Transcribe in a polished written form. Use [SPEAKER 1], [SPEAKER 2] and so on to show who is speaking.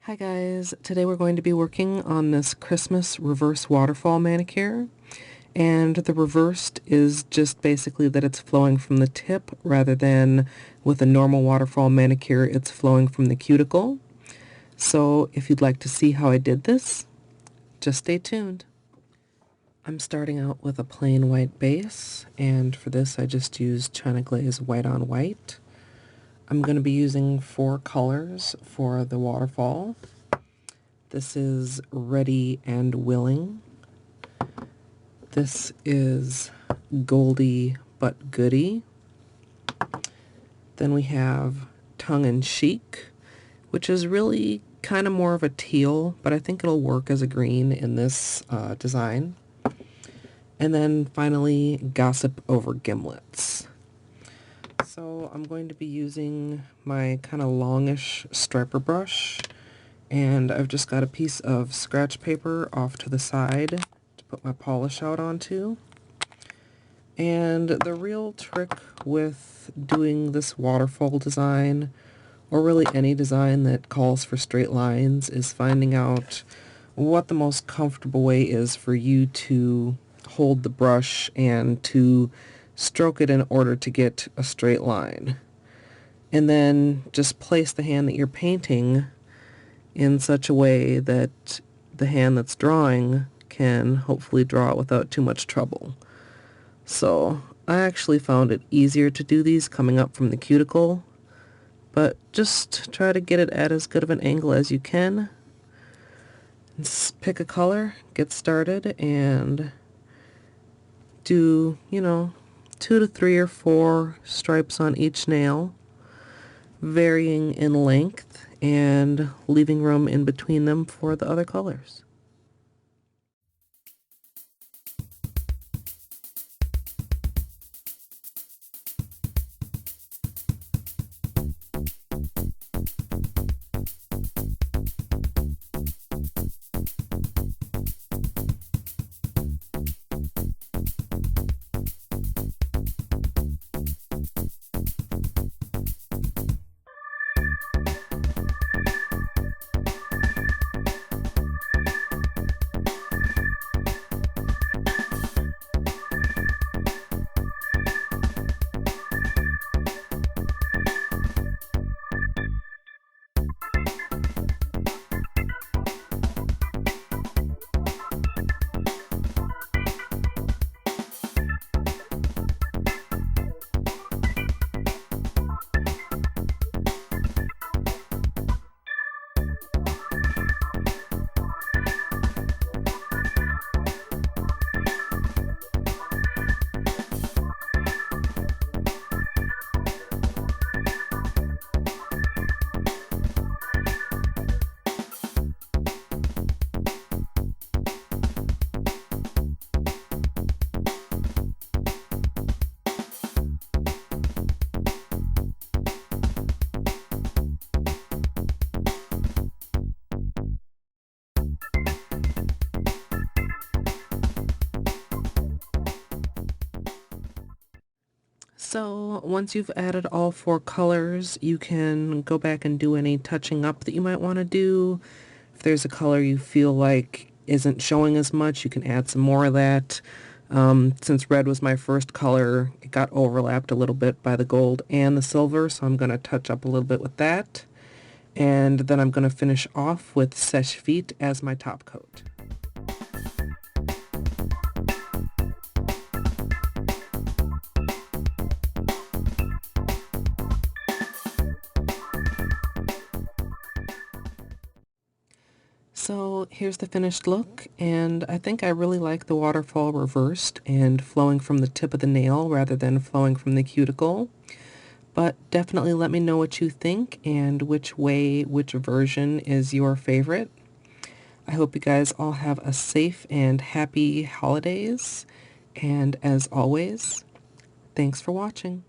[SPEAKER 1] Hi guys, today we're going to be working on this Christmas reverse waterfall manicure, and the reversed is just basically that it's flowing from the tip rather than with a normal waterfall manicure it's flowing from the cuticle. So if you'd like to see how I did this, just stay tuned. I'm starting out with a plain white base, and for this I just used China Glaze white on white. I'm going to be using 4 colors for the waterfall. This is Ready and Willing. This is Goldie but Goody. Then we have Tongue in Cheek, which is really kind of more of a teal, but I think it'll work as a green in this design. And then finally, Gossip Over Gimlets. So I'm going to be using my kind of longish striper brush, and I've just got a piece of scratch paper off to the side to put my polish out onto. And the real trick with doing this waterfall design, or really any design that calls for straight lines, is finding out what the most comfortable way is for you to hold the brush and to stroke it in order to get a straight line. And then just place the hand that you're painting in such a way that the hand that's drawing can hopefully draw it without too much trouble. So I actually found it easier to do these coming up from the cuticle, but just try to get it at as good of an angle as you can. Just pick a color, get started, and do, 2 to 3 or 4 stripes on each nail, varying in length and leaving room in between them for the other colors. So once you've added all 4 colors, you can go back and do any touching up that you might want to do. If there's a color you feel like isn't showing as much, you can add some more of that. Since red was my first color, it got overlapped a little bit by the gold and the silver, so I'm going to touch up a little bit with that. And then I'm going to finish off with Sèche Vite as my top coat. So here's the finished look, and I think I really like the waterfall reversed and flowing from the tip of the nail rather than flowing from the cuticle. But definitely let me know what you think and which version is your favorite. I hope you guys all have a safe and happy holidays, and as always, thanks for watching.